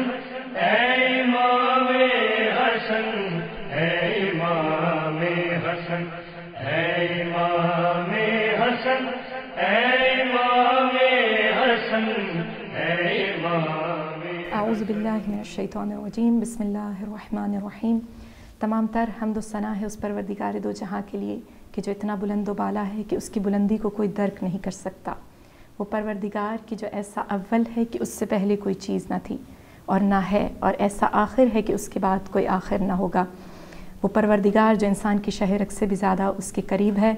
حسن اے امام حسن اے امام حسن اے امام حسن اے امام حسن اے امام. اعوذ باللہ من الشیطان الرجیم. بسم اللہ الرحمن الرحیم. تمام تر حمد و ثنا ہے اس پروردگار دو جہاں کے لیے کہ جو اتنا بلند و بالا ہے کہ اس کی بلندی کو کوئی درک نہیں کر سکتا. وہ پروردگار کی جو ایسا اول ہے کہ اس سے پہلے کوئی چیز نہ تھی اور نہ ہے، اور ایسا آخر ہے کہ اس کے بعد کوئی آخر نہ ہوگا. وہ پروردگار جو انسان کی شہ رگ سے بھی زیادہ اس کے قریب ہے.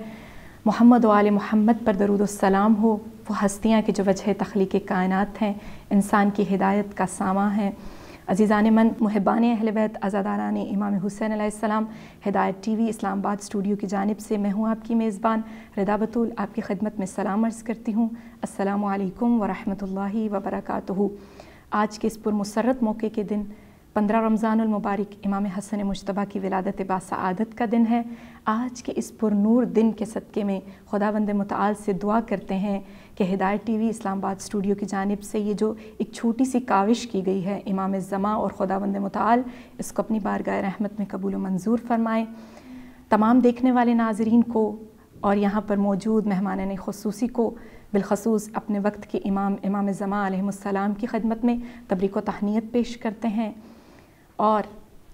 محمد و آل محمد پر درود و السلام ہو. وہ ہستیاں کہ جو وجہ تخلیق کائنات ہیں، انسان کی ہدایت کا ساماں ہیں. عزیزان من، محبان اہل بیت، عزاداران امام حسین علیہ السلام، ہدایت ٹی وی اسلام آباد اسٹوڈیو کی جانب سے میں ہوں آپ کی میزبان رضا بطول، آپ کی خدمت میں سلام عرض کرتی ہوں. السلام علیکم ورحمۃ اللہ وبرکاتہ. آج کے اس پرمسرت موقع کے دن 15 رمضان المبارک امام حسن مجتبیٰ کی ولادت باسعادت کا دن ہے. آج کے اس پر نور دن کے صدقے میں خداوند متعال سے دعا کرتے ہیں کہ ہدایت ٹی وی اسلام آباد اسٹوڈیو کی جانب سے یہ جو ایک چھوٹی سی کاوش کی گئی ہے امام زماں اور خداوند متعال اس کو اپنی بارگاہ رحمت میں قبول و منظور فرمائے. تمام دیکھنے والے ناظرین کو اور یہاں پر موجود مہمانان خصوصی کو بالخصوص اپنے وقت کے امام زماں علیہ السلام کی خدمت میں تبریک و تہنیت پیش کرتے ہیں. اور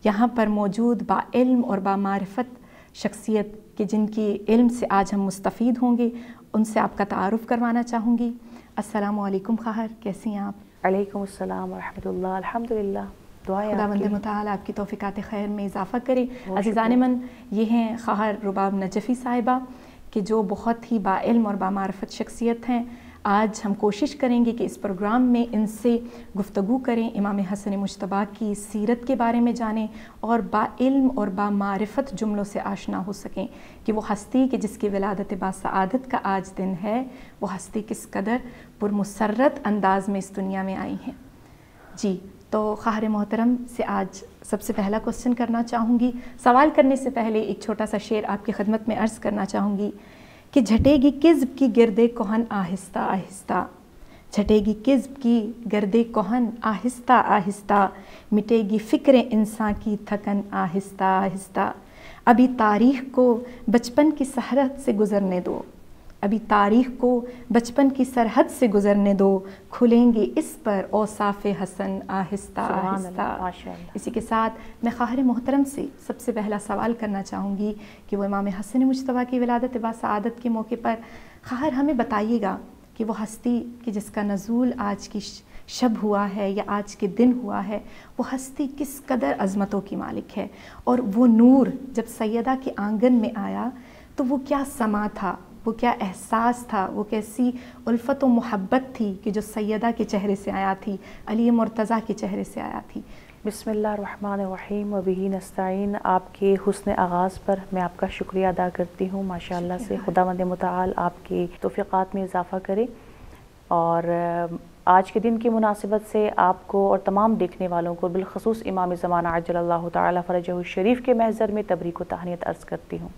یہاں پر موجود با علم اور با معرفت شخصیت کہ جن کی علم سے آج ہم مستفید ہوں گے، ان سے آپ کا تعارف کروانا چاہوں گی. السلام علیکم خواہر، کیسی ہیں آپ؟ علیکم السلام ورحمۃ اللہ. الحمدللہ. دعائیں خداوند متعال آپ کی توفیقات خیر میں اضافہ کرے. عزیزان من، یہ ہیں خواہر رباب نجفی صاحبہ کہ جو بہت ہی با علم اور با معرفت شخصیت ہیں. آج ہم کوشش کریں گے کہ اس پروگرام میں ان سے گفتگو کریں، امام حسن مجتبیٰ کی سیرت کے بارے میں جانیں اور با علم اور با معرفت جملوں سے آشنا ہو سکیں کہ وہ ہستی کہ جس کی ولادت باسعادت کا آج دن ہے، وہ ہستی کس قدر پرمسرت انداز میں اس دنیا میں آئی ہیں. جی تو خواہر محترم سے آج سب سے پہلا کوسچن کرنا چاہوں گی. سوال کرنے سے پہلے ایک چھوٹا سا شعر آپ کی خدمت میں عرض کرنا چاہوں گی کہ جھٹے گی کذب کی گردے کہن آہستہ آہستہ، جھٹے گی کذب کی گردے کہن آہستہ آہستہ، مٹے گی فکر انسان کی تھکن آہستہ آہستہ. ابھی تاریخ کو بچپن کی سرحد سے گزرنے دو، ابھی تاریخ کو بچپن کی سرحد سے گزرنے دو، کھلیں گے اس پر اوصاف حسن آہستہ آہستہ. اسی کے ساتھ میں خواہر محترم سے سب سے پہلا سوال کرنا چاہوں گی کہ وہ امام حسن مجتبیٰ کی ولادت باسعادت کے موقع پر خواہر ہمیں بتائیے گا کہ وہ ہستی کہ جس کا نزول آج کی شب ہوا ہے یا آج کے دن ہوا ہے، وہ ہستی کس قدر عظمتوں کی مالک ہے، اور وہ نور جب سیدہ کے آنگن میں آیا تو وہ کیا سما تھا، وہ کیا احساس تھا، وہ کیسی الفت و محبت تھی کہ جو سیدہ کے چہرے سے آیا تھی، علی مرتضیٰ کے چہرے سے آیا تھی. بسم اللہ الرحمن الرحیم وبہ نستعین. آپ کے حسن آغاز پر میں آپ کا شکریہ ادا کرتی ہوں. ماشاءاللہ سے خداوند متعال آپ کی توفیقات میں اضافہ کرے. اور آج کے دن کی مناسبت سے آپ کو اور تمام دیکھنے والوں کو بالخصوص امام زمانہ عجل اللہ تعالی فرجہ الشریف کے محضر میں تبریک و تہنیت عرض کرتی ہوں.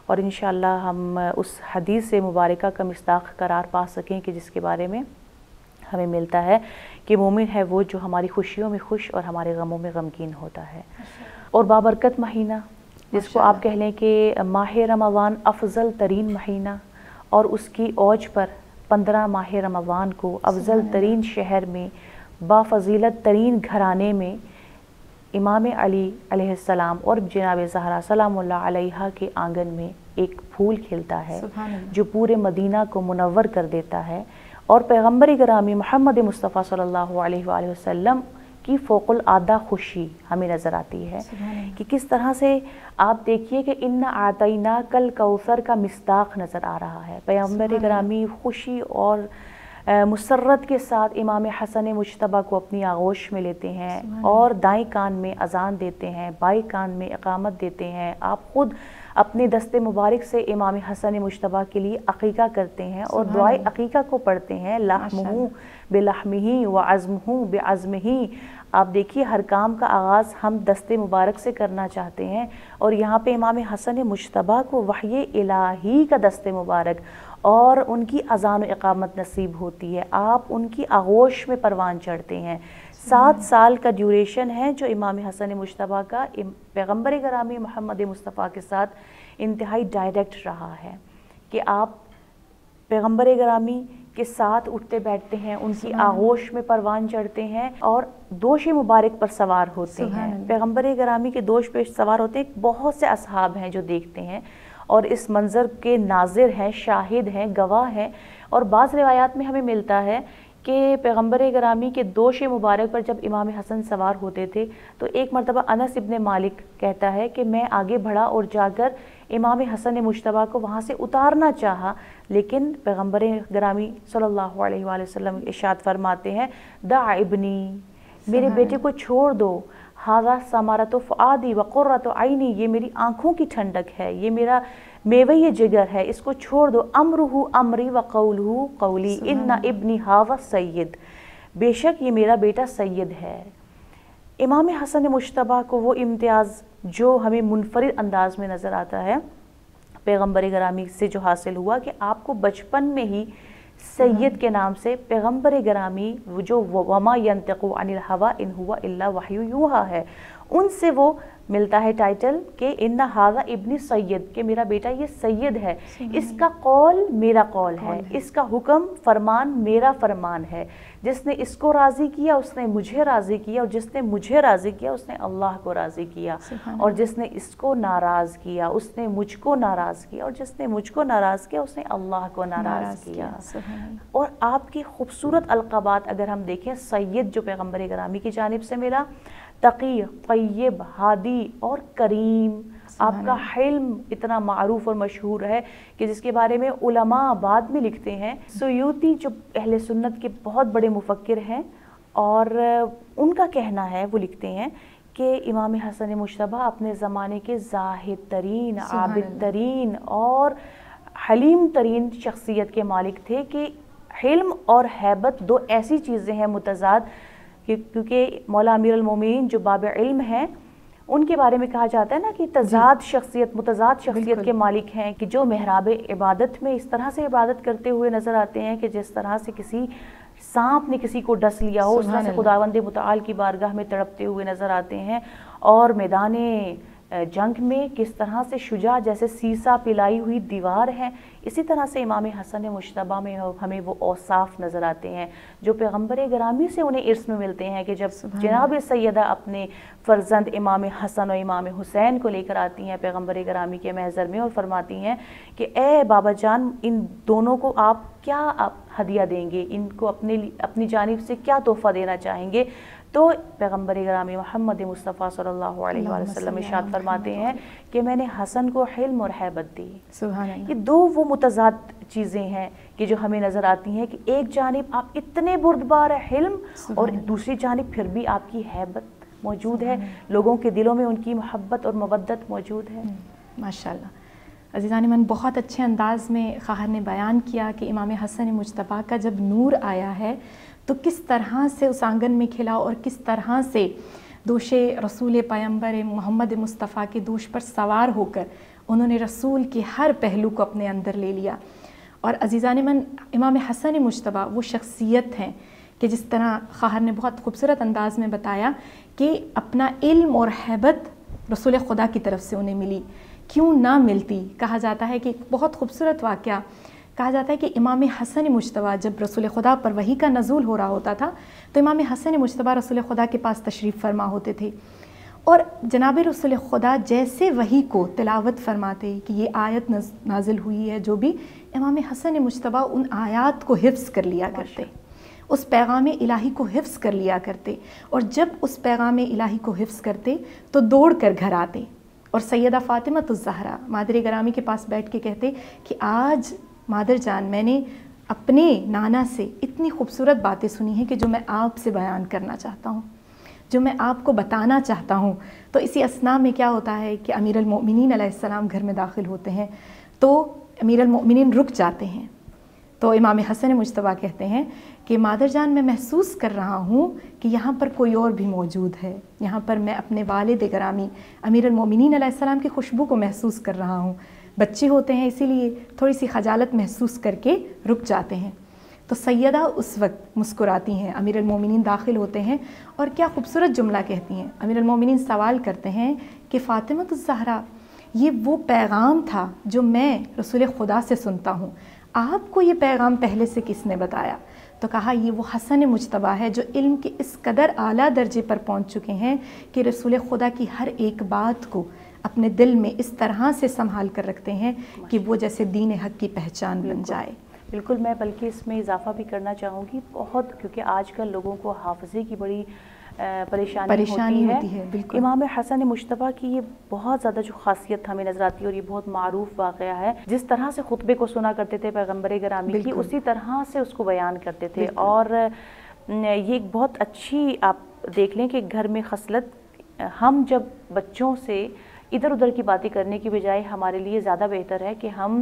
اور انشاءاللہ ہم اس حدیث سے مبارکہ کا مصداق قرار پا سکیں کہ جس کے بارے میں ہمیں ملتا ہے کہ مومن ہے وہ جو ہماری خوشیوں میں خوش اور ہمارے غموں میں غمگین ہوتا ہے. اور بابرکت مہینہ جس کو آپ کہہ لیں کہ ماہ رمضان افضل ترین مہینہ، اور اس کی اوج پر 15 ماہ رمضان کو افضل ترین شہر میں بافضیلت ترین گھرانے میں امام علی علیہ السلام اور جناب زہرا سلام اللہ علیہا کے آنگن میں ایک پھول کھلتا ہے جو پورے مدینہ کو منور کر دیتا ہے. اور پیغمبر گرامی محمد مصطفیٰ صلی اللہ علیہ وآلہ وسلم کی فوق العادہ خوشی ہمیں نظر آتی ہے کہ کس طرح سے آپ دیکھیے کہ اِنَّا أَعْطَيْنَاكَ الْكَوْثَرَ کا مصداق نظر آ رہا ہے. پیغمبر گرامی خوشی اور مسرت کے ساتھ امام حسن مجتبیٰ کو اپنی آغوش میں لیتے ہیں اور دائیں کان میں اذان دیتے ہیں، بائیں کان میں اقامت دیتے ہیں. آپ خود اپنے دست مبارک سے امام حسن مجتبیٰ کے لیے عقیقہ کرتے ہیں اور دعائے عقیقہ کو پڑھتے ہیں، لحمہ بلحمہ وعظمہ بعظمہ. آپ دیکھیے ہر کام کا آغاز ہم دست مبارک سے کرنا چاہتے ہیں، اور یہاں پہ امام حسن مجتبیٰ کو وحی الہی کا دست مبارک اور ان کی اذان و اقامت نصیب ہوتی ہے. آپ ان کی آغوش میں پروان چڑھتے ہیں. 7 سال کا ڈیوریشن ہے جو امام حسن مجتبیٰ کا پیغمبر گرامی محمد مصطفیٰ کے ساتھ انتہائی ڈائریکٹ رہا ہے کہ آپ پیغمبر گرامی کے ساتھ اٹھتے بیٹھتے ہیں، ان کی آغوش میں پروان چڑھتے ہیں اور دوش مبارک پر سوار ہوتے ہیں۔ پیغمبر گرامی کے دوش پہ سوار ہوتے ہیں، بہت سے اصحاب ہیں جو دیکھتے ہیں اور اس منظر کے ناظر ہیں، شاہد ہیں، گواہ ہیں۔ اور بعض روایات میں ہمیں ملتا ہے کہ پیغمبر گرامی کے دوش مبارک پر جب امام حسن سوار ہوتے تھے تو ایک مرتبہ انس ابن مالک کہتا ہے کہ میں آگے بڑھا اور جا کر امام حسن مجتبیٰ کو وہاں سے اتارنا چاہا، لیکن پیغمبر گرامی صلی اللہ علیہ وآلہ وسلم ارشاد فرماتے ہیں دع ابنی، میرے بیٹے کو چھوڑ دو، ھذا ثمرۃ فؤادی وقرۃ عینی، یہ میری آنکھوں کی ٹھنڈک ہے، یہ میرا میوہ جگر ہے، اس کو چھوڑ دو، امرہ امری وقولہ قولی ان ابنی ھذا سید، بے شک یہ میرا بیٹا سید ہے۔ امام حسن مجتبیٰ کو وہ امتیاز جو ہمیں منفرد انداز میں نظر آتا ہے پیغمبر گرامی سے جو حاصل ہوا کہ آپ کو بچپن میں ہی سید کے نام سے پیغمبر گرامی جو وما ینطق عن الہوی ان ہوا الا وحی یوحی ہے، ان سے وہ ملتا ہے ٹائٹل کہ ان ھذا ابن سید، کہ میرا بیٹا یہ سید ہے، اس کا قول میرا قول ہے، اس کا حکم فرمان میرا فرمان ہے، جس نے اس کو راضی کیا اس نے مجھے راضی کیا، اور جس نے مجھے راضی کیا اس نے اللہ کو راضی کیا، اور جس نے اس کو ناراض کیا اس نے مجھ کو ناراض کیا، اور جس نے مجھ کو ناراض کیا اس نے اللہ کو ناراض کیا۔ اور آپ کی خوبصورت القابات اگر ہم دیکھیں، سید جو پیغمبر گرامی کی جانب سے ملا، تقی، طیب، ہادی اور کریم۔ آپ کا حلم اتنا معروف اور مشہور ہے کہ جس کے بارے میں علماء بعد میں لکھتے ہیں۔ سیوطی جو اہل سنت کے بہت بڑے مفکر ہیں، اور ان کا کہنا ہے، وہ لکھتے ہیں کہ امام حسن مجتبیٰ اپنے زمانے کے زاہد ترین، عابد ترین اور حلیم ترین شخصیت کے مالک تھے، کہ حلم اور ہیبت دو ایسی چیزیں ہیں متضاد، کیونکہ مولا امیر المومنین جو باب علم ہیں ان کے بارے میں کہا جاتا ہے نا کہ متضاد شخصیت کے مالک ہیں، کہ جو محراب عبادت میں اس طرح سے عبادت کرتے ہوئے نظر آتے ہیں کہ جس طرح سے کسی سانپ نے کسی کو ڈس لیا ہو، اس طرح سے خداوند متعال کی بارگاہ میں تڑپتے ہوئے نظر آتے ہیں، اور میدان جنگ میں کس طرح سے شجاع جیسے سیسا پلائی ہوئی دیوار ہے، اسی طرح سے امام حسن مجتبیٰ میں ہمیں وہ اوصاف نظر آتے ہیں جو پیغمبر گرامی سے انہیں ارث میں ملتے ہیں، کہ جب جناب سیدہ اپنے فرزند امام حسن و امام حسین کو لے کر آتی ہیں پیغمبر گرامی کے محضر میں اور فرماتی ہیں کہ اے بابا جان، ان دونوں کو آپ کیا ہدیہ دیں گے، ان کو اپنی جانب سے کیا تحفہ دینا چاہیں گے؟ تو پیغمبر گرامی محمد مصطفیٰ صلی اللہ علیہ وآلہ وسلم ارشاد فرماتے ہیں کہ میں نے حسن کو حلم اور ہیبت دی۔ یہ دو وہ متضاد چیزیں ہیں کہ جو ہمیں نظر آتی ہیں، کہ ایک جانب آپ اتنے بردبار حلم اور دوسری جانب پھر بھی آپ کی ہیبت موجود ہے، لوگوں کے دلوں میں ان کی محبت اور مودت موجود ہے۔ ماشاءاللہ عزیزان من، بہت اچھے انداز میں خواہر نے بیان کیا کہ امام حسن مجتبیٰ کا جب نور آیا ہے تو کس طرح سے اس آنگن میں کھلا، اور کس طرح سے دوش رسول پیغمبر محمد مصطفیٰ کے دوش پر سوار ہو کر انہوں نے رسول کے ہر پہلو کو اپنے اندر لے لیا۔ اور عزیزان من، امام حسن مجتبیٰ وہ شخصیت ہیں کہ جس طرح خواہر نے بہت خوبصورت انداز میں بتایا کہ اپنا علم اور ہیبت رسول خدا کی طرف سے انہیں ملی، کیوں نہ ملتی۔ کہا جاتا ہے کہ بہت خوبصورت واقعہ کہا جاتا ہے کہ امام حسن مجتبیٰ جب رسول خدا پر وحی کا نزول ہو رہا ہوتا تھا تو امام حسن مجتبیٰ رسول خدا کے پاس تشریف فرما ہوتے تھے، اور جناب رسول خدا جیسے وحی کو تلاوت فرماتے کہ یہ آیت نازل ہوئی ہے، جو بھی امام حسن مجتبیٰ ان آیات کو حفظ کر لیا کرتے، اس پیغام الہی کو حفظ کر لیا کرتے، اور جب اس پیغام الہی کو حفظ کرتے تو دوڑ کر گھر آتے اور سیدہ فاطمہ الزہرا مادر گرامی کے پاس بیٹھ کے کہتے کہ آج مادر جان، میں نے اپنے نانا سے اتنی خوبصورت باتیں سنی ہیں کہ جو میں آپ سے بیان کرنا چاہتا ہوں، جو میں آپ کو بتانا چاہتا ہوں۔ تو اسی اثناء میں کیا ہوتا ہے کہ امیر المؤمنین علیہ السلام گھر میں داخل ہوتے ہیں، تو امیر المؤمنین رک جاتے ہیں، تو امام حسن مجتبیٰ کہتے ہیں کہ مادر جان، میں محسوس کر رہا ہوں کہ یہاں پر کوئی اور بھی موجود ہے، یہاں پر میں اپنے والد گرامی امیر المؤمنین علیہ السلام کی خوشبو کو محسوس کر رہا ہوں۔ بچے ہوتے ہیں اسی لیے تھوڑی سی خجالت محسوس کر کے رک جاتے ہیں۔ تو سیدہ اس وقت مسکراتی ہیں، امیر المومنین داخل ہوتے ہیں اور کیا خوبصورت جملہ کہتی ہیں. امیر المومنین سوال کرتے ہیں کہ فاطمہ الزہرا، یہ وہ پیغام تھا جو میں رسول خدا سے سنتا ہوں، آپ کو یہ پیغام پہلے سے کس نے بتایا؟ تو کہا یہ وہ حسن مجتبیٰ ہے جو علم کے اس قدر اعلیٰ درجے پر پہنچ چکے ہیں کہ رسول خدا کی ہر ایک بات کو اپنے دل میں اس طرح سے سنبھال کر رکھتے ہیں کہ وہ جیسے دین حق کی پہچان بن جائے. بالکل، میں بلکہ اس میں اضافہ بھی کرنا چاہوں گی بہت، کیونکہ آج کل لوگوں کو حافظے کی بڑی پریشانی ہوتی ہے. بالکل. امام حسن مجتبیٰ کی یہ بہت زیادہ جو خاصیت ہمیں نظر آتی ہے اور یہ بہت معروف واقعہ ہے، جس طرح سے خطبے کو سنا کرتے تھے پیغمبر گرامی کی، اسی طرح سے اس کو بیان کرتے تھے. اور یہ ایک بہت اچھی، آپ دیکھ لیں کہ گھر میں خصلت، ہم جب بچوں سے ادھر ادھر کی باتیں کرنے کی بجائے ہمارے لیے زیادہ بہتر ہے کہ ہم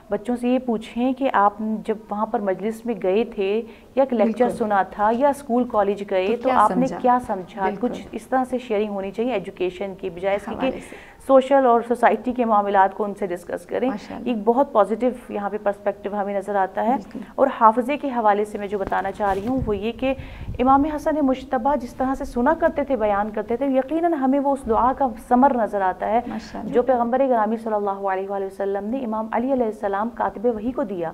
بچوں سے یہ پوچھیں کہ آپ جب وہاں پر مجلس میں گئے تھے یا ایک لیکچر سنا تھا یا اسکول کالج گئے تو آپ نے کیا سمجھا. کچھ اس طرح سے شیئرنگ ہونی چاہیے ایجوکیشن کی بجائے اس کی کہ سوشل اور سوسائٹی کے معاملات کو ان سے ڈسکس کریں. ایک بہت پازیٹیو یہاں پہ پرسپیکٹیو ہمیں نظر آتا ہے. اور حافظے کے حوالے سے میں جو بتانا چاہ رہی ہوں وہ یہ کہ امام حسن مجتبیٰ جس طرح سے سنا کرتے تھے، بیان کرتے تھے، یقیناً ہمیں وہ اس دعا کا ثمر نظر آتا ہے جو پیغمبر گرامی صلی اللہ علیہ وآلہ وسلم نے امام علی علیہ السلام کاتب وحی کو دیا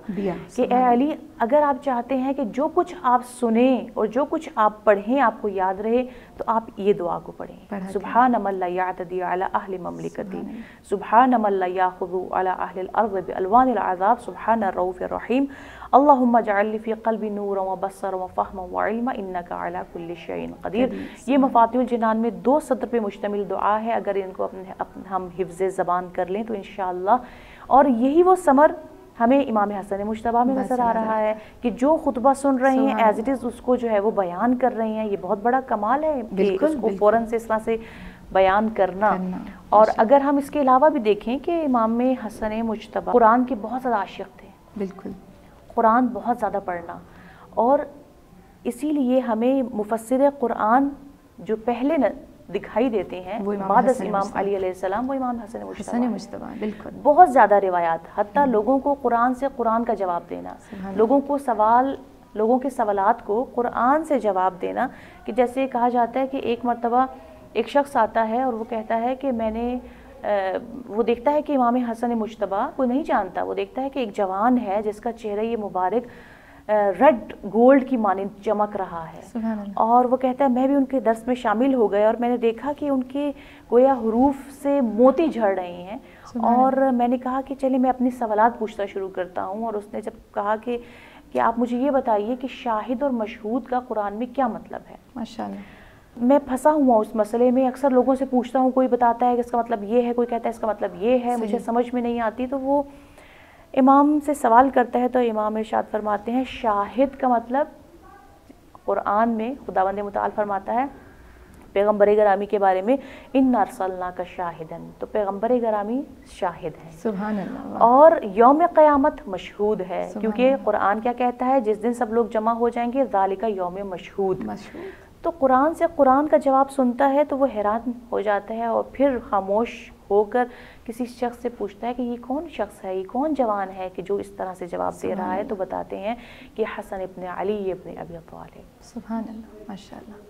کہ اے علی، اگر آپ چاہتے ہیں کہ جو کچھ آپ سنیں اور جو کچھ آپ پڑھیں آپ کو یاد رہے تو آپ یہ دعا کو پڑھیں. سبحان من لا یعتدی علی اہل مملکتی، سبحان من لا یاخذ علی اہل الارض بالوان العذاب، سبحان الرؤوف الرحیم، اللہم اجعل لی فی قلبی نورا وبصرا وفہما وعلما انک علی کل شیء قدیر. یہ مفاتیح الجنان میں 2 سطر پہ مشتمل دعا ہے. اگر ان کو ہم حفظ زبان کر لیں تو انشاءاللہ، اور یہی وہ ثمر ہمیں امام حسن مجتبیٰ میں نظر آ رہا ہے کہ جو خطبہ سن رہے ہیں ایز اٹ از اس کو جو ہے وہ بیان کر رہے ہیں. یہ بہت بڑا کمال ہے کہ اس کو فوراً سے اس طرح سے بیان کرنا. اور اگر ہم اس کے علاوہ بھی دیکھیں کہ امام حسن مجتبیٰ قرآن کے بہت زیادہ عاشق تھے. بالکل، قرآن بہت زیادہ پڑھنا، اور اسی لیے ہمیں مفسر قرآن جو پہلے دکھائی دیتے ہیں بعد از امام علی علیہ السلام وہ امام حسن مجتبیٰ. بالکل، بہت زیادہ روایات، حتیٰ لوگوں کو قرآن سے قرآن کا جواب دینا، لوگوں کے سوالات کو قرآن سے جواب دینا. کہ جیسے کہا جاتا ہے کہ ایک مرتبہ ایک شخص آتا ہے اور وہ کہتا ہے کہ وہ دیکھتا ہے کہ امام حسن مجتبیٰ کو نہیں جانتا، وہ دیکھتا ہے کہ ایک جوان ہے جس کا چہرہ یہ مبارک ریڈ گولڈ کی مانند چمک رہا ہے، اور وہ کہتا ہے میں بھی ان کے درس میں شامل ہو گیا اور میں نے دیکھا کہ ان کے گویا حروف سے موتی جھڑ رہے ہیں. اور میں نے کہا کہ چلے میں اپنی سوالات پوچھنا شروع کرتا ہوں. اور اس نے جب کہا کہ آپ مجھے یہ بتائیے کہ شاہد اور مشہود کا قرآن میں کیا مطلب ہے. ماشاءاللہ، میں پھنسا ہوا اس مسئلے میں. اکثر لوگوں سے پوچھتا ہوں، کوئی بتاتا ہے کہ اس کا مطلب یہ ہے، کوئی کہتا ہے اس کا مطلب یہ ہے، مجھے سمجھ میں نہیں آتی. تو وہ امام سے سوال کرتا ہے تو امام ارشاد فرماتے ہیں شاہد کا مطلب قرآن میں خداوند متعال فرماتا ہے پیغمبر گرامی کے بارے میں اِنَّا أَرْسَلْنَاكَ شَاهِدًا، تو پیغمبر گرامی شاہد ہیں. سبحان اللہ. اور یوم قیامت مشہود ہے، کیونکہ قرآن کیا کہتا ہے، جس دن سب لوگ جمع ہو جائیں گے ذالک یوم مشہود. تو قرآن سے قرآن کا جواب سنتا ہے تو وہ حیران ہو جاتا ہے اور پھر خاموش ہو کر کسی شخص سے پوچھتا ہے کہ یہ کون شخص ہے، یہ کون جوان ہے کہ جو اس طرح سے جواب دے رہا ہے. تو بتاتے ہیں کہ حسن ابن علی ابن ابی طالب. سبحان اللہ، ماشاء اللہ.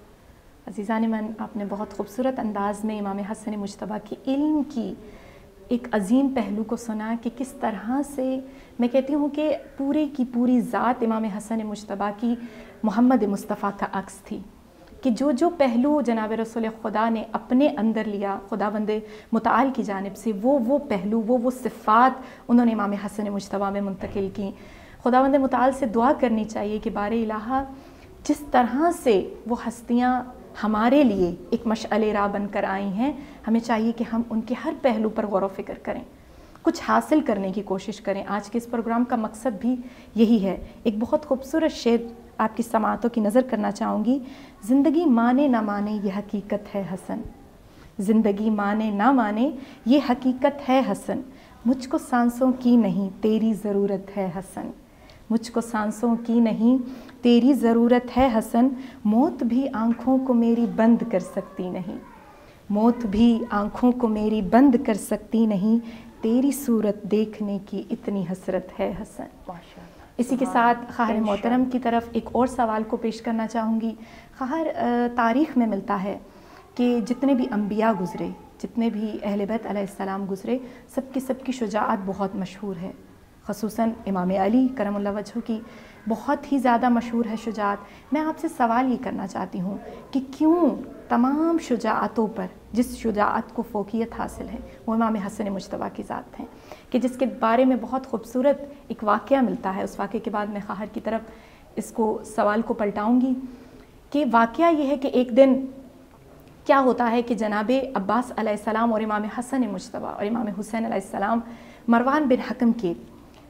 عزیزان من، آپ نے بہت خوبصورت انداز میں امام حسن مجتبیٰ کی علم کی ایک عظیم پہلو کو سنا کہ کس طرح سے، میں کہتی ہوں کہ پوری کی پوری ذات امام حسن مجتبیٰ کی محمد مصطفیٰ کا عکس تھی. کہ جو پہلو جناب رسول خدا نے اپنے اندر لیا خداوند متعال کی جانب سے، وہ پہلو، وہ صفات انہوں نے امام حسن مجتبیٰ میں منتقل کی. خداوند متعال سے دعا کرنی چاہیے کہ بار الہ جس طرح سے وہ ہستیاں ہمارے لیے ایک مشعل راہ بن کر آئی ہیں، ہمیں چاہیے کہ ہم ان کے ہر پہلو پر غور و فکر کریں، کچھ حاصل کرنے کی کوشش کریں. آج کے اس پروگرام کا مقصد بھی یہی ہے. ایک بہت خوبصورت شعر آپ کی سماعتوں کی نظر کرنا چاہوں گی. زندگی مانے نہ مانے یہ حقیقت ہے حسن، زندگی مانے نہ مانے یہ حقیقت ہے حسن، مجھ کو سانسوں کی نہیں تیری ضرورت ہے حسن، مجھ کو سانسوں کی نہیں تیری ضرورت ہے حسن، موت بھی آنکھوں کو میری بند کر سکتی نہیں، موت بھی آنکھوں کو میری بند کر سکتی نہیں، تیری صورت دیکھنے کی اتنی حسرت ہے حسن. اسی کے ساتھ خواہر محترم کی طرف ایک اور سوال کو پیش کرنا چاہوں گی. خواہر، تاریخ میں ملتا ہے کہ جتنے بھی انبیاء گزرے، جتنے بھی اہل بیت علیہ السلام گزرے، سب کی شجاعت بہت مشہور ہے. خصوصاً امام علی کرم اللہ وجہہ کی بہت ہی زیادہ مشہور ہے شجاعت. میں آپ سے سوال یہ کرنا چاہتی ہوں کہ کیوں تمام شجاعتوں پر جس شجاعت کو فوقیت حاصل ہے وہ امام حسن مجتبیٰ کی ذات ہیں، کہ جس کے بارے میں بہت خوبصورت ایک واقعہ ملتا ہے. اس واقعے کے بعد میں خواہر کی طرف اس کو سوال کو پلٹاؤں گی کہ واقعہ یہ ہے کہ ایک دن کیا ہوتا ہے کہ جناب عباس علیہ السلام اور امام حسن مجتبیٰ اور امام حسین علیہ السلام مروان بن حکم کے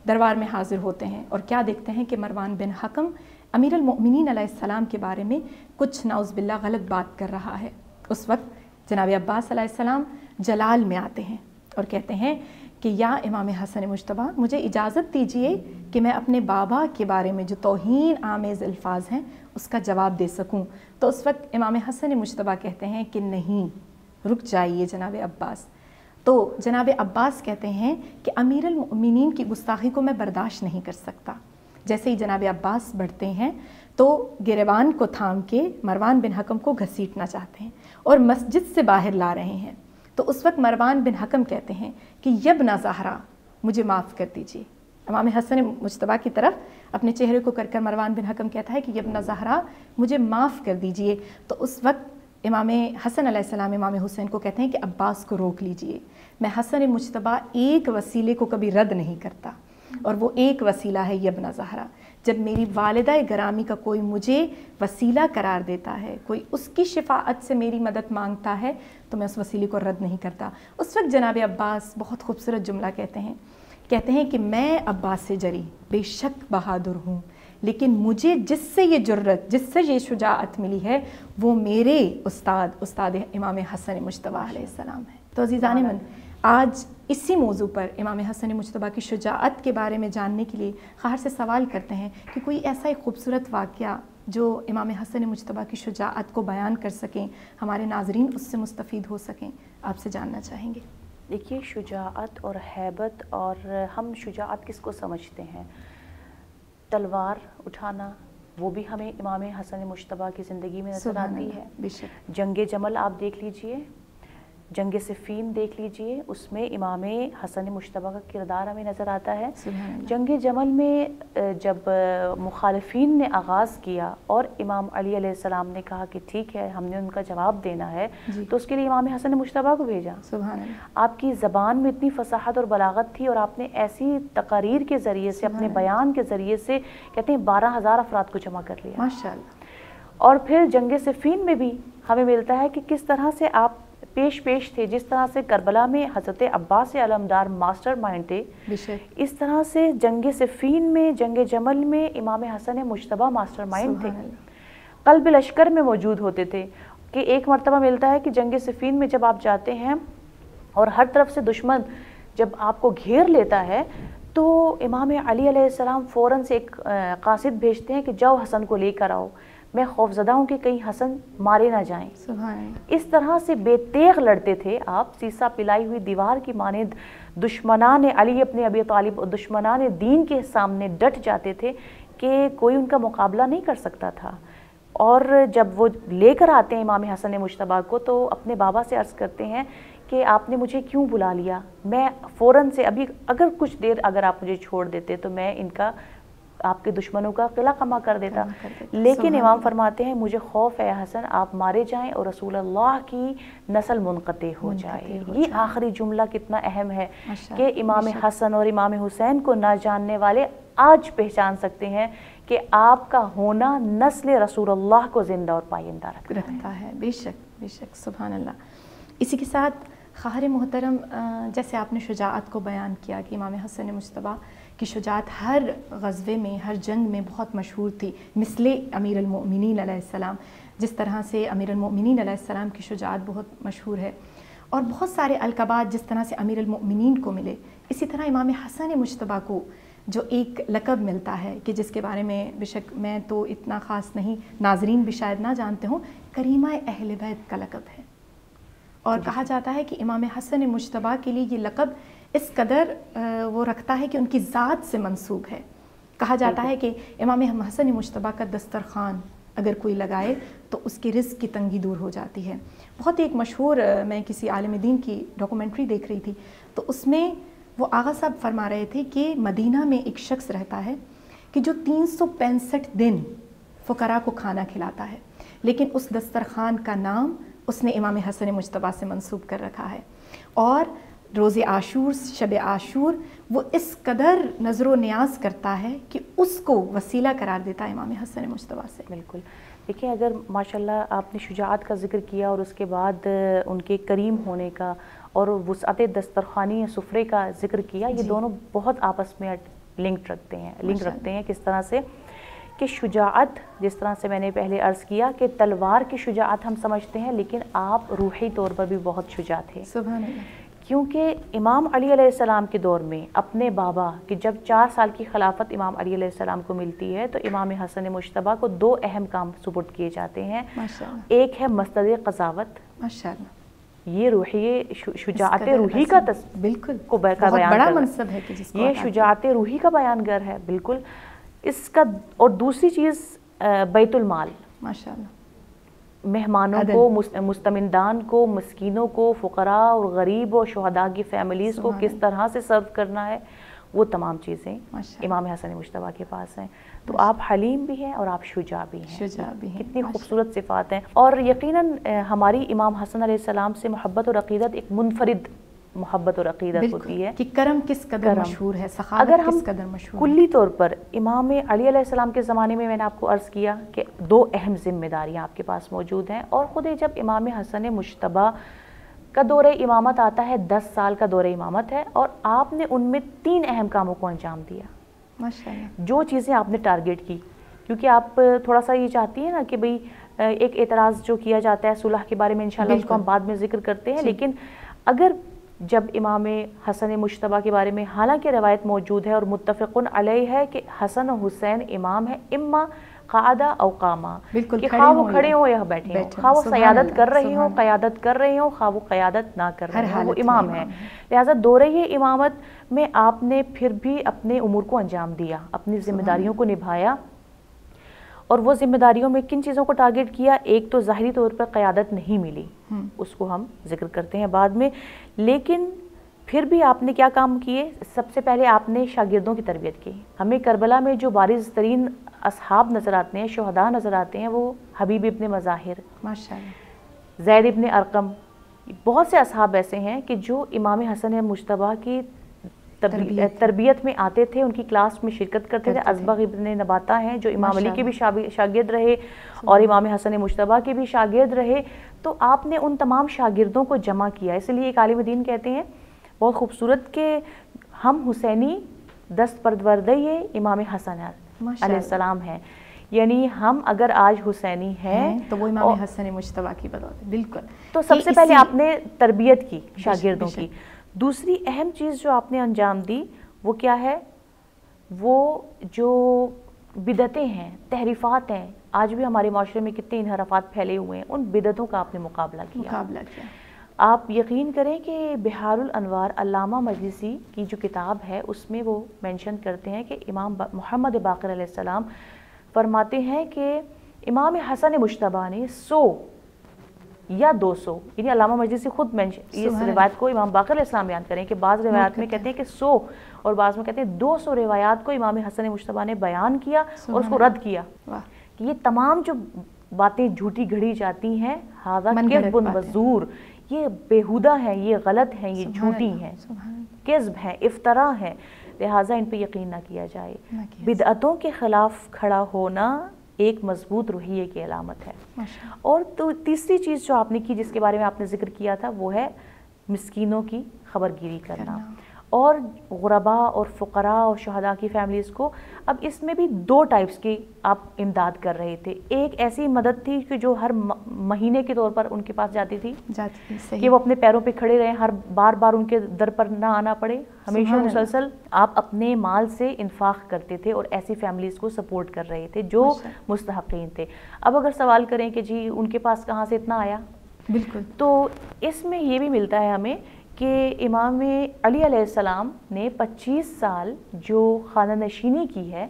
دربار میں حاضر ہوتے ہیں، اور کیا دیکھتے ہیں کہ مروان بن حکم امیر المؤمنین علیہ السلام کے بارے میں کچھ نعوذ باللہ غلط بات کر رہا ہے. اس وقت جناب عباس علیہ السلام جلال میں آتے ہیں اور کہتے ہیں کہ یا امام حسن مجتبیٰ، مجھے اجازت دیجئے کہ میں اپنے بابا کے بارے میں جو توہین آمیز الفاظ ہیں اس کا جواب دے سکوں. تو اس وقت امام حسن مجتبیٰ کہتے ہیں کہ نہیں، رک جائیے جناب عباس. تو جناب عباس کہتے ہیں کہ امیر المؤمنین کی گستاخی کو میں برداشت نہیں کر سکتا. جیسے ہی جناب عباس بڑھتے ہیں تو گریبان کو تھام کے مروان بن حکم کو گھسیٹنا چاہتے ہیں اور مسجد سے باہر لا رہے ہیں. تو اس وقت مروان بن حکم کہتے ہیں کہ یبن زہرا، مجھے معاف کر دیجیے. امام حسن مجتبیٰ کی طرف اپنے چہرے کو کر کر مروان بن حکم کہتا ہے کہ یبن زہرا، مجھے معاف کر دیجیے. تو اس وقت امام حسن علیہ السلام امام حسین کو کہتے ہیں کہ عباس کو روک لیجیے. میں حسن مجتبیٰ ایک وسیلے کو کبھی رد نہیں کرتا، اور وہ ایک وسیلہ ہے یبن زہرا. جب میری والدہ گرامی کا کوئی مجھے وسیلہ قرار دیتا ہے، کوئی اس کی شفاعت سے میری مدد مانگتا ہے، تو میں اس وسیلے کو رد نہیں کرتا. اس وقت جناب عباس بہت خوبصورت جملہ کہتے ہیں کہ میں عباس سے جری بے شک بہادر ہوں، لیکن مجھے جس سے یہ جرت، جس سے یہ شجاعت ملی ہے، وہ میرے استاد امام حسن مجتبیٰ علیہ السلام ہے. تو عزیزان من، آج اسی موضوع پر امام حسن مجتبیٰ کی شجاعت کے بارے میں جاننے کے لیے خواہر سے سوال کرتے ہیں کہ کوئی ایسا ایک خوبصورت واقعہ جو امام حسن مجتبیٰ کی شجاعت کو بیان کر سکیں، ہمارے ناظرین اس سے مستفید ہو سکیں، آپ سے جاننا چاہیں گے. دیکھیے، شجاعت اور ہیبت، اور ہم شجاعت کس کو سمجھتے ہیں؟ تلوار اٹھانا، وہ بھی ہمیں امام حسن مجتبیٰ کی زندگی میں نظر آتی ہے. بے شک. جنگ جمل آپ دیکھ لیجئے، جنگ صفین دیکھ لیجئے، اس میں امام حسن مجتبیٰ کا کردار ہمیں نظر آتا ہے. جنگ جمل میں جب مخالفین نے آغاز کیا اور امام علی علیہ السلام نے کہا کہ ٹھیک ہے، ہم نے ان کا جواب دینا ہے، تو اس کے لیے امام حسن مجتبیٰ کو بھیجا. سبحان اللہ. آپ کی زبان میں اتنی فصاحت اور بلاغت تھی، اور آپ نے ایسی تقاریر کے ذریعے سے، اپنے بیان کے ذریعے سے، کہتے ہیں 12,000 افراد کو جمع کر لیا. ماشاءاللہ. اور پھر جنگ صفین میں بھی ہمیں ملتا ہے کہ کس طرح سے آپ پیش تھے. جس طرح سے کربلا میں حضرت عباس علمدار ماسٹر مائنڈ تھے، اس طرح سے جنگ صفین میں، جنگ جمل میں امام حسن مجتبیٰ ماسٹر مائنڈ تھے، قلب لشکر میں موجود ہوتے تھے. کہ ایک مرتبہ ملتا ہے کہ جنگ صفین میں جب آپ جاتے ہیں اور ہر طرف سے دشمن جب آپ کو گھیر لیتا ہے، تو امام علی علیہ السلام فوراً سے ایک قاصد بھیجتے ہیں کہ جاؤ حسن کو لے کر آؤ، میں خوفزدہ ہوں کہ کہیں حسن مارے نہ جائیں. اس طرح سے بے تیغ لڑتے تھے آپ، سیسا پلائی ہوئی دیوار کی مانند دشمنان علی ابن ابی طالب اور دشمنان دین کے سامنے ڈٹ جاتے تھے کہ کوئی ان کا مقابلہ نہیں کر سکتا تھا. اور جب وہ لے کر آتے ہیں امام حسن مجتبیٰ کو، تو اپنے بابا سے عرض کرتے ہیں کہ آپ نے مجھے کیوں بلا لیا؟ میں فوراً سے ابھی اگر کچھ دیر اگر آپ مجھے چھوڑ دیتے تو میں ان کا، آپ کے دشمنوں کا قلعہ قمع کر دیتا. لیکن امام فرماتے ہیں مجھے خوف ہے حسن آپ مارے جائیں اور رسول اللہ کی نسل منقطع ہو جائے. یہ آخری جملہ کتنا اہم ہے کہ امام حسن اور امام حسین کو نہ جاننے والے آج پہچان سکتے ہیں کہ آپ کا ہونا نسل رسول اللہ کو زندہ اور پائیدہ رکھتا ہے. بے شک، بے شک. سبحان اللہ. اسی کے ساتھ خواہر محترم، جیسے آپ نے شجاعت کو بیان کیا کہ امام حسن مجتبیٰ کی شجاعت ہر غزوے میں، ہر جنگ میں بہت مشہور تھی، مثل امیر المؤمنین علیہ السلام. جس طرح سے امیر المؤمنین علیہ السلام کی شجاعت بہت مشہور ہے، اور بہت سارے القابات جس طرح سے امیر المؤمنین کو ملے، اسی طرح امام حسن مجتبیٰ کو جو ایک لقب ملتا ہے کہ جس کے بارے میں بے شک میں تو اتنا خاص نہیں، ناظرین بھی شاید نہ جانتے ہوں، کریمہ اہل بیت کا لقب ہے. اور کہا جاتا ہے کہ امام حسن مجتبیٰ کے لیے یہ لقب اس قدر وہ رکھتا ہے کہ ان کی ذات سے منسوب ہے، کہا جاتا ہے کہ امام حسن مجتبیٰ کا دسترخوان اگر کوئی لگائے تو اس کی رزق کی تنگی دور ہو جاتی ہے. بہت ہی ایک مشہور، میں کسی عالم دین کی ڈاکومنٹری دیکھ رہی تھی تو اس میں وہ آغا صاحب فرما رہے تھے کہ مدینہ میں ایک شخص رہتا ہے کہ جو 365 دن فقراء کو کھانا کھلاتا ہے، لیکن اس دسترخوان کا نام اس نے امام حسن مجتبیٰ سے منسوب کر رکھا ہے. اور روز عاشور، شب عاشور، وہ اس قدر نظر و نیاز کرتا ہے کہ اس کو وسیلہ قرار دیتا ہے امام حسن مجتبیٰ سے. بالکل. دیکھیں، اگر ماشاءاللہ آپ نے شجاعت کا ذکر کیا اور اس کے بعد ان کے کریم ہونے کا اور وسعت دسترخوانی یا سفرے کا ذکر کیا، یہ دونوں بہت آپس میں لنک رکھتے ہیں. کس طرح سے کہ شجاعت، جس طرح سے میں نے پہلے عرض کیا کہ تلوار کی شجاعت ہم سمجھتے ہیں، لیکن آپ روحی طور پر بھی بہت شجاع تھے. سبحان اللہ. کیونکہ امام علی علیہ السلام کے دور میں اپنے بابا کہ جب 4 سال کی خلافت امام علی علیہ السلام کو ملتی ہے تو امام حسن مجتبیٰ کو 2 اہم کام سپرد کیے جاتے ہیں. ایک ہے مسند قضاوت، یہ روحی شجاعت روحی کا بالکل کو بیان بڑا منصب ہے کہ جس کو یہ شجاعت روحی کا بیان گر ہے. بالکل اس کا. اور دوسری چیز بیت المال، ماشاءاللہ، مہمانوں کو، مستمندان کو، مسکینوں کو، فقراء اور غریب اور شہداء کی فیملیز کو کس طرح سے سرو کرنا ہے، وہ تمام چیزیں امام حسن مجتبیٰ کے پاس ہیں. تو آپ حلیم بھی ہیں اور آپ شجاع بھی ہیں. کتنی خوبصورت صفات ہیں. اور یقیناً ہماری امام حسن علیہ السلام سے محبت اور عقیدت ایک منفرد محبت اور عقیدت ہوتی ہے کہ کرم کس قدر مشہور ہے، سخاوت کس قدر مشہور ہے. کلی طور پر امام علی علیہ السلام کے زمانے میں نے آپ کو عرض کیا کہ 2 اہم ذمہ داریاں آپ کے پاس موجود ہیں. اور خود جب امام حسن مجتبیٰ کا دور امامت آتا ہے، 10 سال کا دور امامت ہے، اور آپ نے ان میں 3 اہم کاموں کو انجام دیا. ماشاءاللہ. جو چیزیں آپ نے ٹارگیٹ کی، کیونکہ آپ تھوڑا سا یہ چاہتی ہیں نا کہ بھئی ایک اعتراض جو کیا جاتا ہے صلح کے بارے میں، انشاءاللہ اس کو ہم بعد میں ذکر کرتے ہیں، لیکن اگر جب امام حسن مجتبیٰ کے بارے میں حالانکہ روایت موجود ہے اور متفق علیہ ہے کہ حسن و حسین امام ہے، اما قعدہ او قامہ، کہ خواہ وہ کھڑے ہوں یا بیٹھے ہوں، خواہ وہ قیادت کر رہے ہوں، خواہ وہ قیادت نہ کر رہے ہوں، وہ امام ہے. لہٰذا دورہ امامت میں آپ نے پھر بھی اپنے امور کو انجام دیا، اپنی ذمہ داریوں کو نبھایا. اور وہ ذمہ داریوں میں کن چیزوں کو ٹارگیٹ کیا؟ ایک تو ظاہری طور پر قیادت نہیں ملی، اس کو ہم ذکر کرتے ہیں بعد میں، لیکن پھر بھی آپ نے کیا کام کیے؟ سب سے پہلے آپ نے شاگردوں کی تربیت کی. ہمیں کربلا میں جو بارز ترین اصحاب نظر آتے ہیں، شہداء نظر آتے ہیں، وہ حبیب ابن مظاہر، ماشاءاللہ، زید ابن ارقم، بہت سے اصحاب ایسے ہیں کہ جو امام حسن مجتبیٰ کی تربیت میں آتے تھے، ان کی کلاس میں شرکت کرتے تھے. ازبغ ابن نباتہ ہیں جو امام علی کے بھی شاگرد رہے اور امام حسن مجتبیٰ کے بھی شاگرد رہے. تو آپ نے ان تمام شاگردوں کو جمع کیا. اس لیے ایک عالم دین کہتے ہیں بہت خوبصورت کہ ہم حسینی دست پروردہ امام حسن علیہ السلام ہیں، یعنی ہم اگر آج حسینی ہیں تو وہ امام حسن مجتبیٰ کی بدولت. بالکل. تو سب سے پہلے آپ نے تربیت کی شاگردوں کی. دوسری اہم چیز جو آپ نے انجام دی وہ کیا ہے؟ وہ جو بدعتیں ہیں، تحریفات ہیں، آج بھی ہمارے معاشرے میں کتنے انحرافات پھیلے ہوئے ہیں، ان بدعتوں کا آپ نے مقابلہ کیا. آپ یقین کریں کہ بحار الانوار علامہ مجلسی کی جو کتاب ہے اس میں وہ مینشن کرتے ہیں کہ امام محمد باقر علیہ السلام فرماتے ہیں کہ امام حسن مجتبیٰ نے 100 یا 200، یعنی علامہ مجلسی خود اس روایت کو امام باقر علیہ السلام بیان کریں کہ بعض روایات میں کہتے ہیں کہ 100 اور بعض میں کہتے ہیں 200 روایات کو امام حسن مجتبیٰ نے بیان کیا اور اس کو رد کیا کہ یہ تمام جو باتیں جھوٹی گھڑی جاتی ہیں، ھذا کذب وزور، یہ بیہودہ ہیں، یہ غلط ہیں، یہ جھوٹی ہیں، کذب ہیں، افتراء ہیں، لہٰذا ان پہ یقین نہ کیا جائے. بدعتوں کے خلاف کھڑا ہونا ایک مضبوط روحیے کی علامت ہے. اور تو تیسری چیز جو آپ نے کی، جس کے بارے میں آپ نے ذکر کیا تھا، وہ ہے مسکینوں کی خبر گیری کرنا اور غرباء اور فقراء اور شہداء کی فیملیز کو. اب اس میں بھی 2 ٹائپس کی آپ امداد کر رہے تھے. ایک ایسی مدد تھی کہ جو ہر مہینے کے طور پر ان کے پاس جاتی تھی کہ وہ اپنے پیروں پہ کھڑے رہیں، ہر بار ان کے در پر نہ آنا پڑے، ہمیشہ مسلسل آپ اپنے مال سے انفاق کرتے تھے اور ایسی فیملیز کو سپورٹ کر رہے تھے جو مستحقین تھے. اب اگر سوال کریں کہ جی ان کے پاس کہاں سے اتنا آیا، بالکل، تو اس میں یہ بھی ملتا ہے ہمیں کہ امام علی علیہ السلام نے 25 سال جو خانہ نشینی کی ہے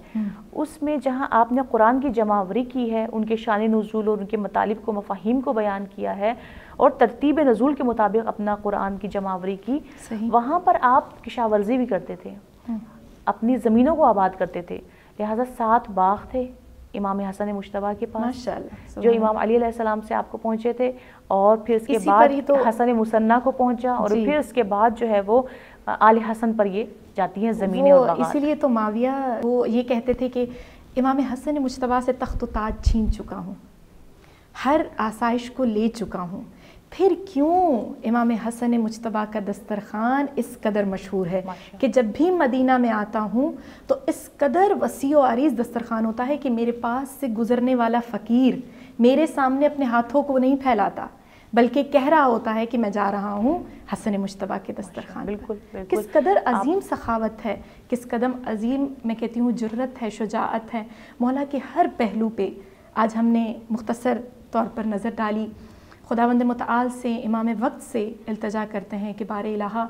اس میں جہاں آپ نے قرآن کی جمع آوری کی ہے، ان کے شان نزول اور ان کے مطالب کو، مفاہیم کو بیان کیا ہے اور ترتیب نزول کے مطابق اپنا قرآن کی جمع آوری کی، وہاں پر آپ کشاورزی بھی کرتے تھے، اپنی زمینوں کو آباد کرتے تھے، لہٰذا 7 باغ تھے امام حسن مجتبیٰ کے پاس جو امام علی علیہ السلام سے آپ کو پہنچے تھے، اور پھر اس کے بعد حسن مصنع کو پہنچا، اور پھر اس کے بعد جو ہے وہ آل حسن پر یہ جاتی ہیں زمینیں اور باغات۔ اسی لیے تو معاویہ وہ یہ کہتے تھے کہ امام حسن مجتبیٰ سے تخت و تاج چھین چکا ہوں، ہر آسائش کو لے چکا ہوں، پھر کیوں امام حسن مجتبیٰ کا دسترخوان اس قدر مشہور ہے کہ جب بھی مدینہ میں آتا ہوں تو اس قدر وسیع و عریض دسترخوان ہوتا ہے کہ میرے پاس سے گزرنے والا فقیر میرے سامنے اپنے ہاتھوں کو نہیں پھیلاتا، بلکہ کہہ رہا ہوتا ہے کہ میں جا رہا ہوں حسن مجتبیٰ کے دسترخوان۔ بالکل کس قدر عظیم سخاوت ہے، کس قدر عظیم میں کہتی ہوں جرت ہے، شجاعت ہے، مولا کے ہر پہلو پہ آج ہم نے مختصر طور پر نظر ڈالی۔ خداوند متعال سے امام وقت سے التجا کرتے ہیں کہ بار الہ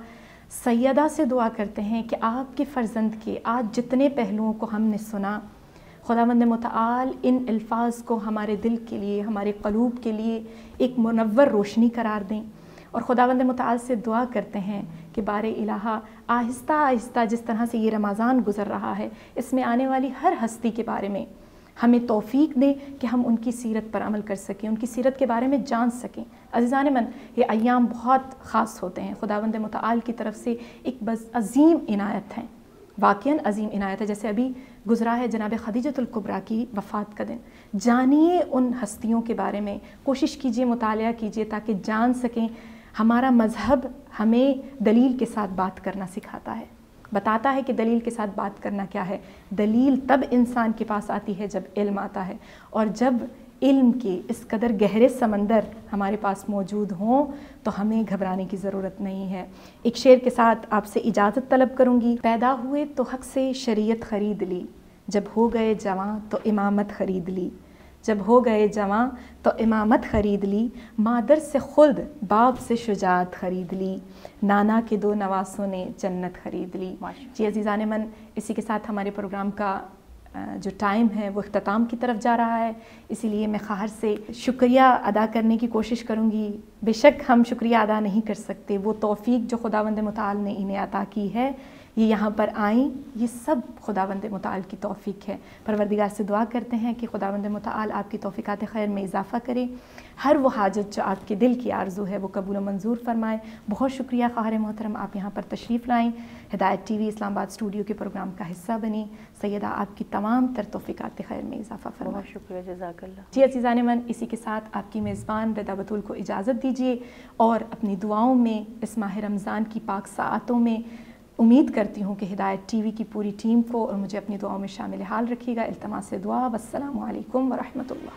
سیدہ سے دعا کرتے ہیں کہ آپ کے فرزند کے آج جتنے پہلوؤں کو ہم نے سنا، خداوند متعال ان الفاظ کو ہمارے دل کے لیے، ہمارے قلوب کے لیے ایک منور روشنی قرار دیں، اور خداوند متعال سے دعا کرتے ہیں کہ بار الہ آہستہ آہستہ جس طرح سے یہ رمضان گزر رہا ہے، اس میں آنے والی ہر ہستی کے بارے میں ہمیں توفیق دے کہ ہم ان کی سیرت پر عمل کر سکیں، ان کی سیرت کے بارے میں جان سکیں۔ عزیزان من، یہ ایام بہت خاص ہوتے ہیں، خداوند متعال کی طرف سے ایک عظیم عنایت ہے، واقعاً عظیم عنایت ہے۔ جیسے ابھی گزرا ہے جناب خدیجۃ الکبریٰ کی وفات کا دن، جانیے ان ہستیوں کے بارے میں، کوشش کیجئے، مطالعہ کیجئے تاکہ جان سکیں۔ ہمارا مذہب ہمیں دلیل کے ساتھ بات کرنا سکھاتا ہے، بتاتا ہے کہ دلیل کے ساتھ بات کرنا کیا ہے۔ دلیل تب انسان کے پاس آتی ہے جب علم آتا ہے، اور جب علم کے اس قدر گہرے سمندر ہمارے پاس موجود ہوں تو ہمیں گھبرانے کی ضرورت نہیں ہے۔ ایک شعر کے ساتھ آپ سے اجازت طلب کروں گی۔ پیدا ہوئے تو حق سے شریعت خرید لی، جب ہو گئے جواں تو امامت خرید لی، جب ہو گئے جواں تو امامت خرید لی، مادر سے خلد باپ سے شجاعت خرید لی، نانا کے 2 نواسوں نے جنت خرید لی۔ جی عزیزان من، اسی کے ساتھ ہمارے پروگرام کا جو ٹائم ہے وہ اختتام کی طرف جا رہا ہے، اسی لیے میں خواہر سے شکریہ ادا کرنے کی کوشش کروں گی۔ بے شک ہم شکریہ ادا نہیں کر سکتے، وہ توفیق جو خداوند متعال نے انہیں عطا کی ہے، یہ یہاں پر آئیں، یہ سب خداوند متعال کی توفیق ہے۔ پروردگار سے دعا کرتے ہیں کہ خداوند متعال آپ کی توفیقات خیر میں اضافہ کرے، ہر وہ حاجت جو آپ کے دل کی آرزو ہے وہ قبول و منظور فرمائے۔ بہت شکریہ خواہر محترم، آپ یہاں پر تشریف لائیں، ہدایت ٹی وی اسلام آباد اسٹوڈیو کے پروگرام کا حصہ بنی۔ سیدہ آپ کی تمام تر توفیقات خیر میں اضافہ فرمائے۔ بہت شکریہ، جزاک اللہ۔ جی عزیزان من، اسی کے ساتھ آپ کی میزبان رضا بطول کو اجازت دیجیے، اور اپنی دعاؤں میں اس ماہ رمضان کی پاک ساعتوں میں امید کرتی ہوں کہ ہدایت ٹی وی کی پوری ٹیم کو اور مجھے اپنی دعاؤں میں شامل حال رکھیے گا۔ التماس دعا، والسلام علیکم ورحمۃ اللہ۔